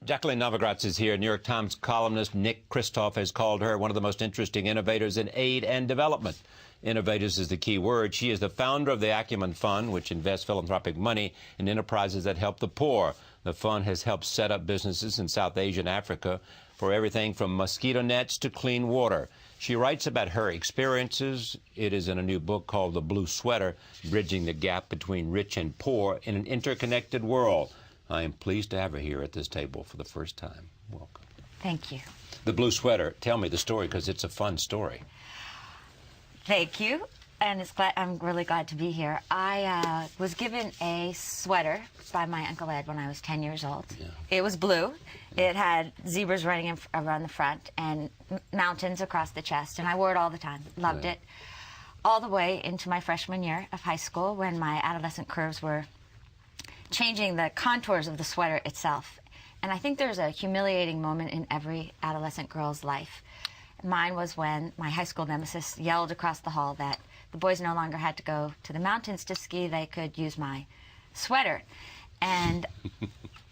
Jacqueline Novogratz is here. New York Times columnist Nick Kristof has called her one of the most interesting innovators in aid and development. Innovators is the key word. She is the founder of the Acumen Fund, which invests philanthropic money in enterprises that help the poor. The fund has helped set up businesses in South Asia and Africa for everything from mosquito nets to clean water. She writes about her experiences. It is in a new book called The Blue Sweater, Bridging the Gap Between Rich and Poor in an Interconnected World. I am pleased to have her here at this table for the first time. Welcome. Thank you. The Blue Sweater. Tell me the story, because it's a fun story. Thank you. And I'm really glad to be here. I was given a sweater by my Uncle Ed when I was 10 years old. Yeah. It was blue. It had zebras running around the front and mountains across the chest, and I wore it all the time. Loved it. All the way into my freshman year of high school, when my adolescent curves were changing the contours of the sweater itself. And I think there's a humiliating moment in every adolescent girl's life. Mine was when my high school nemesis yelled across the hall that the boys no longer had to go to the mountains to ski, they could use my sweater. And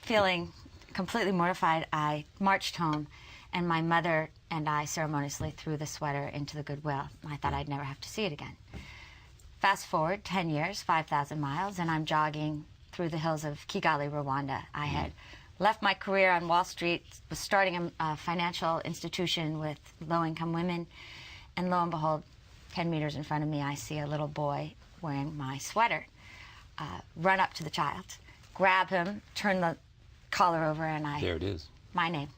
feeling completely mortified, I marched home, and my mother and I ceremoniously threw the sweater into the Goodwill. I thought I'd never have to see it again. Fast forward 10 years, 5,000 miles, and I'm jogging through the hills of Kigali, Rwanda. I had left my career on Wall Street, was starting a financial institution with low-income women, and lo and behold, 10 meters in front of me, I see a little boy wearing my sweater. Run up to the child, grab him, turn the collar over, and there it is. My name.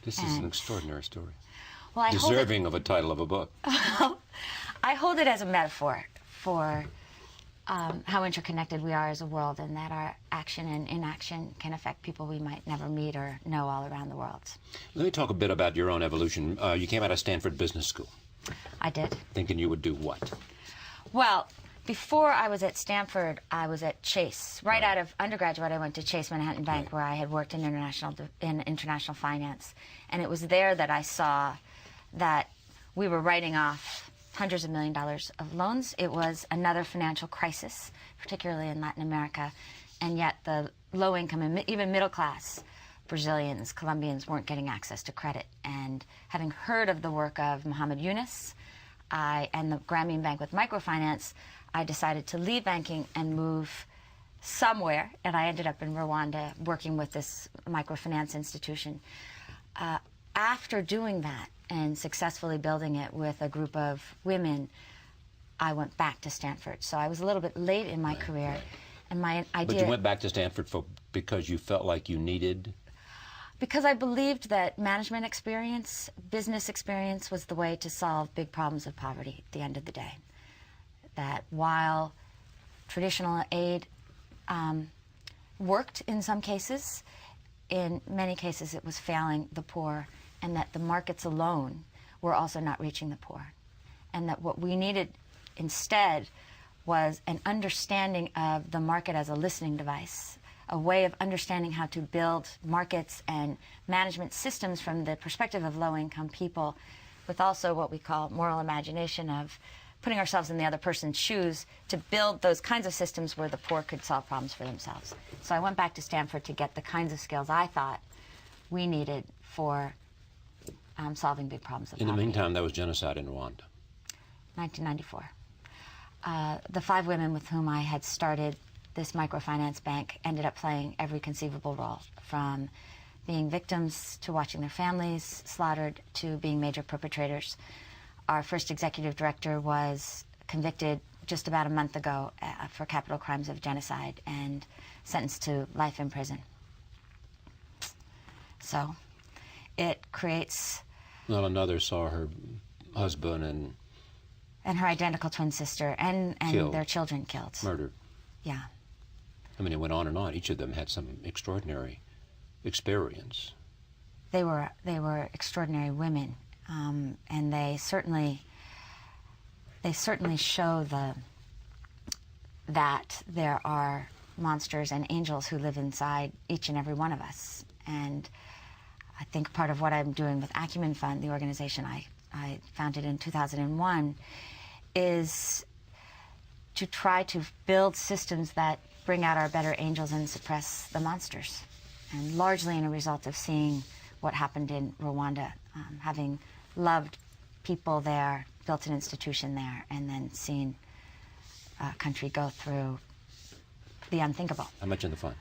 This is an extraordinary story. Well, deserving of a title of a book. I hold it as a metaphor for how interconnected we are as a world, and that our action and inaction can affect people we might never meet or know all around the world. Let me talk a bit about your own evolution. You came out of Stanford Business School. I did. Thinking you would do what? Well, before I was at Stanford, I was at Chase. Right out of undergraduate, I went to Chase Manhattan Bank, where I had worked in international finance. And it was there that I saw that we were writing off hundreds of $millions of loans. It was another financial crisis, particularly in Latin America. And yet the low-income and even middle-class Brazilians, Colombians weren't getting access to credit. And having heard of the work of Muhammad Yunus and the Grameen Bank with microfinance, I decided to leave banking and move somewhere, and I ended up in Rwanda working with this microfinance institution. After doing that and successfully building it with a group of women, I went back to Stanford. So I was a little bit late in my career, and my idea... But you went back to Stanford because you felt like you needed... Because I believed that management experience, business experience, was the way to solve big problems of poverty at the end of the day. That while traditional aid worked in some cases, in many cases it was failing the poor, and that the markets alone were also not reaching the poor. And that what we needed instead was an understanding of the market as a listening device, a way of understanding how to build markets and management systems from the perspective of low-income people, with also what we call moral imagination of putting ourselves in the other person's shoes to build those kinds of systems where the poor could solve problems for themselves. So I went back to Stanford to get the kinds of skills I thought we needed for solving big problems of poverty. In the meantime, there was genocide in Rwanda. 1994. The 5 women with whom I had started this microfinance bank ended up playing every conceivable role, from being victims to watching their families slaughtered to being major perpetrators. Our first executive director was convicted just about a month ago for capital crimes of genocide and sentenced to life in prison. So it creates... Well, another saw her husband and her identical twin sister and their children killed. Murdered. Yeah. I mean, it went on and on. Each of them had some extraordinary experience. They were extraordinary women, and they certainly show that there are monsters and angels who live inside each and every one of us. And I think part of what I'm doing with Acumen Fund, the organization I founded in 2001, is to try to build systems that bring out our better angels and suppress the monsters. and largely in a result of seeing what happened in Rwanda, having loved people there, built an institution there, and then seeing a country go through the unthinkable. How much in the fund?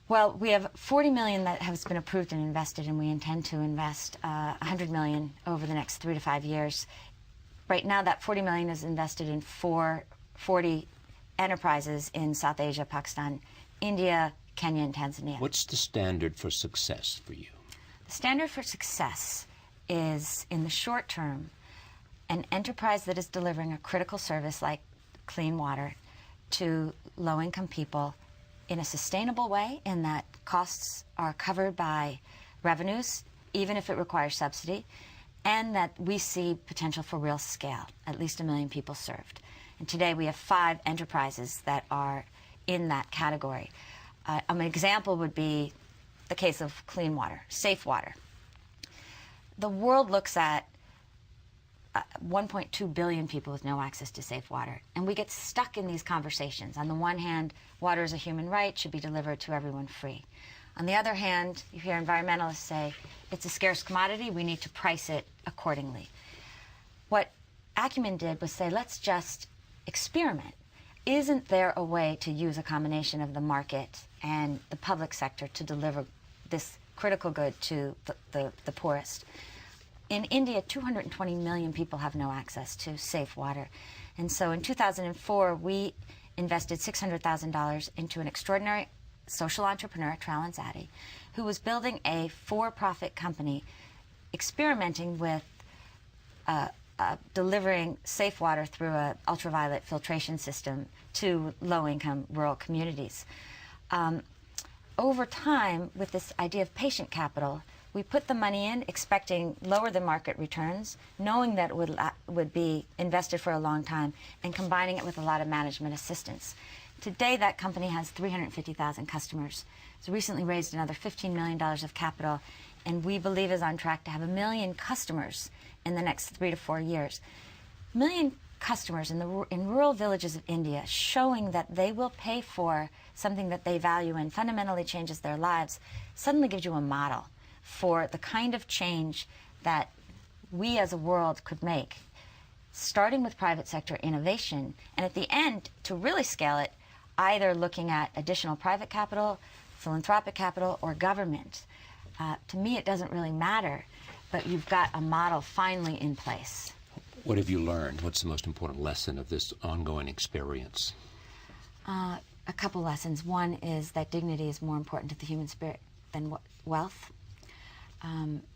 Well, we have $40 million that has been approved and invested, and we intend to invest $100 million over the next 3 to 5 years. Right now, that $40 million is invested in 40 enterprises in South Asia, Pakistan, India, Kenya, and Tanzania. What's the standard for success for you? The standard for success is, in the short term, an enterprise that is delivering a critical service like clean water to low-income people in a sustainable way, in that costs are covered by revenues, even if it requires subsidy, and that we see potential for real scale, at least 1 million people served. And today we have 5 enterprises that are in that category. An example would be the case of clean water, safe water. The world looks at 1.2 billion people with no access to safe water. And we get stuck in these conversations. On the one hand, water is a human right, should be delivered to everyone free. On the other hand, you hear environmentalists say, it's a scarce commodity, we need to price it accordingly. What Acumen did was say, let's just experiment. Isn't there a way to use a combination of the market and the public sector to deliver this critical good to the poorest? In India, 220 million people have no access to safe water. And so in 2004, we invested $600,000 into an extraordinary social entrepreneur, Tralin Zadi, who was building a for-profit company experimenting with delivering safe water through an ultraviolet filtration system to low-income rural communities. Over time, with this idea of patient capital, we put the money in expecting lower than market returns, knowing that it would be invested for a long time, and combining it with a lot of management assistance. Today, that company has 350,000 customers. It's recently raised another $15 million of capital, and we believe is on track to have 1 million customers in the next 3 to 4 years. 1 million customers in rural villages of India, showing that they will pay for something that they value and fundamentally changes their lives, suddenly gives you a model for the kind of change that we as a world could make, starting with private sector innovation, and at the end, to really scale it, either looking at additional private capital, philanthropic capital, or government. To me, it doesn't really matter, but you've got a model finally in place. What have you learned? What's the most important lesson of this ongoing experience? A couple lessons. One is that dignity is more important to the human spirit than wealth.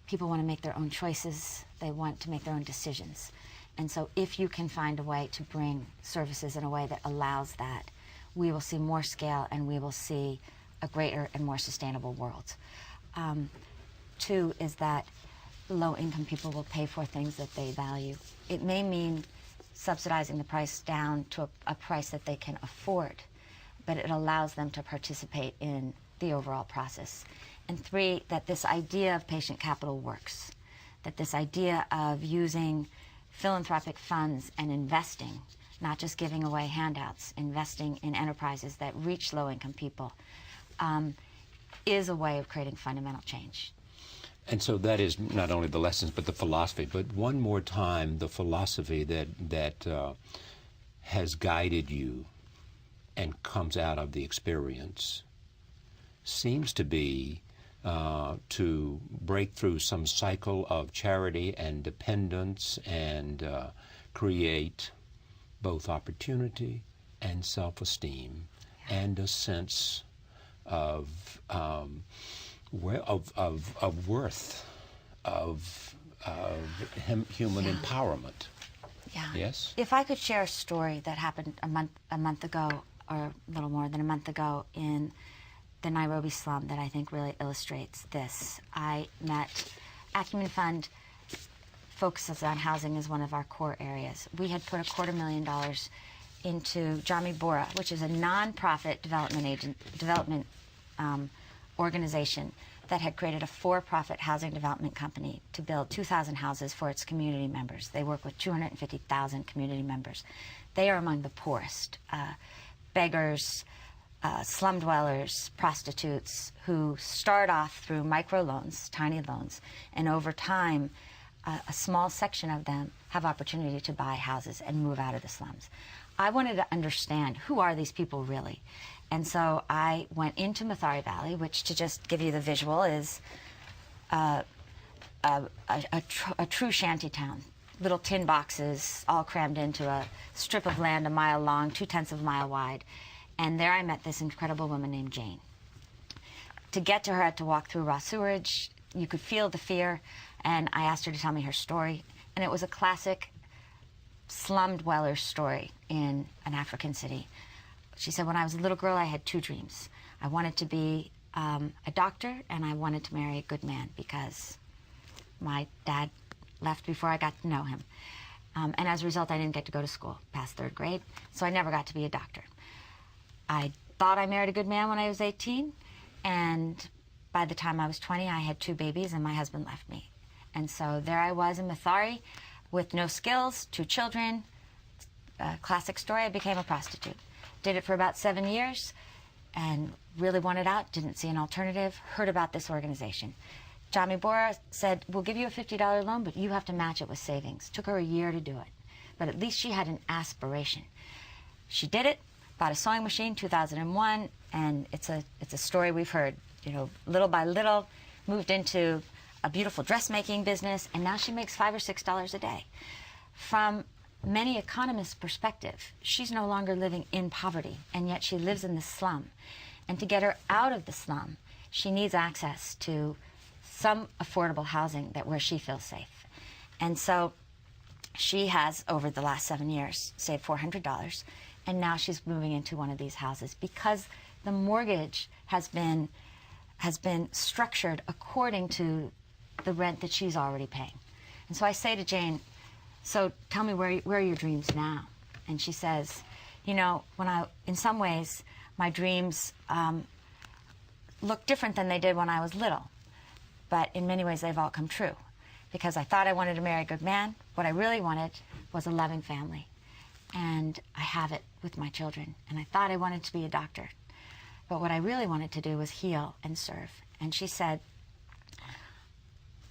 People want to make their own choices. They want to make their own decisions. And so if you can find a way to bring services in a way that allows that, we will see more scale and we will see a greater and more sustainable world. 2 is that low-income people will pay for things that they value. It may mean subsidizing the price down to a price that they can afford, but it allows them to participate in the overall process. And 3, that this idea of patient capital works, that this idea of using philanthropic funds and investing, not just giving away handouts, investing in enterprises that reach low-income people, is a way of creating fundamental change. And so that is not only the lessons, but the philosophy. But one more time, the philosophy that has guided you and comes out of the experience seems to be to break through some cycle of charity and dependence and create both opportunity and self-esteem and a sense of worth, of human empowerment. Yeah. Yes? If I could share a story that happened a month ago, or a little more than a month ago, in the Nairobi slum that I think really illustrates this. I met Acumen Fund focuses on housing as one of our core areas. We had put $250,000 into Jamii Bora, which is a non-profit development organization that had created a for-profit housing development company to build 2,000 houses for its community members. They work with 250,000 community members. They are among the poorest, beggars, slum dwellers, prostitutes, who start off through microloans, tiny loans, and over time, a small section of them have opportunity to buy houses and move out of the slums. I wanted to understand, who are these people really? And so I went into Mathare Valley, which, to just give you the visual, is a true shanty town. Little tin boxes all crammed into a strip of land a mile long, 2/10 of a mile wide. And there I met this incredible woman named Jane. To get to her, I had to walk through raw sewage. You could feel the fear. And I asked her to tell me her story. And it was a classic slum dweller story in an African city. She said, when I was a little girl, I had 2 dreams. I wanted to be a doctor, and I wanted to marry a good man because my dad left before I got to know him. And as a result, I didn't get to go to school past 3rd grade, so I never got to be a doctor. I thought I married a good man when I was 18, and by the time I was 20, I had 2 babies, and my husband left me. And so there I was in Mathare with no skills, 2 children. Classic story, I became a prostitute. Did it for about 7 years and really wanted out, didn't see an alternative, heard about this organization. Jami Bora said, we'll give you a $50 loan, but you have to match it with savings. Took her a year to do it, but at least she had an aspiration. She did it, bought a sewing machine, 2001, and it's a story we've heard. You know, little by little, moved into a beautiful dressmaking business, and now she makes $5 or $6 a day. From many economists' perspective, she's no longer living in poverty, and yet she lives in the slum. And to get her out of the slum, she needs access to some affordable housing where she feels safe. And so she has, over the last 7 years, saved $400, and now she's moving into one of these houses because the mortgage has been structured according to the rent that she's already paying. And so I say to Jane, so tell me, where are your dreams now? And she says, you know, in some ways, my dreams look different than they did when I was little. But in many ways, they've all come true. Because I thought I wanted to marry a good man. What I really wanted was a loving family. And I have it with my children. And I thought I wanted to be a doctor. But what I really wanted to do was heal and serve. And she said,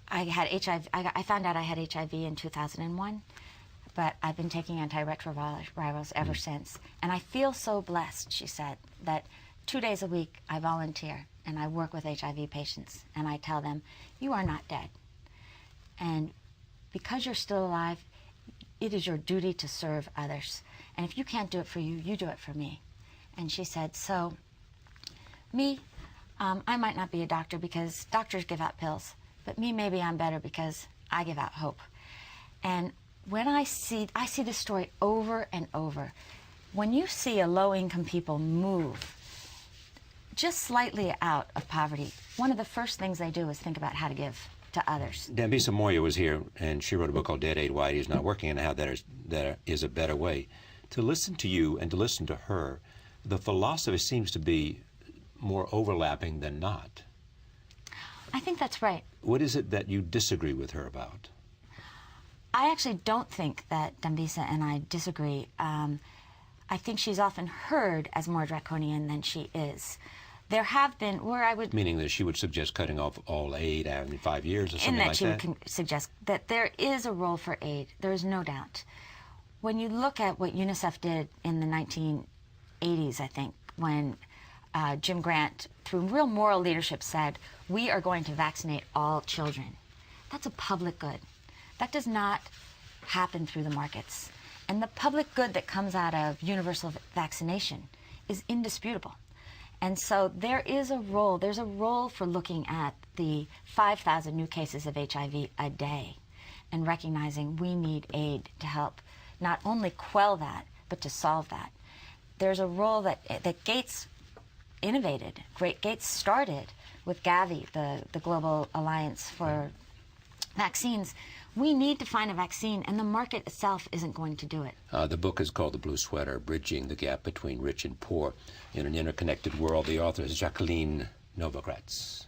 I had HIV. I found out I had HIV in 2001, but I've been taking antiretrovirals ever since. And I feel so blessed, she said, that 2 days a week I volunteer and I work with HIV patients. And I tell them, you are not dead. And because you're still alive, it is your duty to serve others. And if you can't do it for you, you do it for me. And she said, so me, I might not be a doctor because doctors give out pills. But me, maybe I'm better because I give out hope. And when I see this story over and over. When you see a low-income people move just slightly out of poverty, one of the first things they do is think about how to give to others. Dambisa Moyo was here, and she wrote a book called Dead Aid, Why Aid Is Not Working, and how that is a better way. To listen to you and to listen to her, the philosophy seems to be more overlapping than not. I think that's right. What is it that you disagree with her about? I actually don't think that Dambisa and I disagree. I think she's often heard as more draconian than she is. There have been where I would... Meaning that she would suggest cutting off all aid in 5 years or something like that? And that she would suggest that there is a role for aid. There is no doubt. When you look at what UNICEF did in the 1980s, I think, when Jim Grant, through real moral leadership, said, we are going to vaccinate all children. That's a public good. That does not happen through the markets. And the public good that comes out of universal vaccination is indisputable. And so there is a role, there's a role for looking at the 5,000 new cases of HIV a day and recognizing we need aid to help not only quell that, but to solve that. There's a role that Gates innovated. Gates started with Gavi, the Global Alliance for Vaccines. We need to find a vaccine, and the market itself isn't going to do it. The book is called The Blue Sweater, Bridging the Gap Between Rich and Poor in an Interconnected World. The author is Jacqueline Novogratz.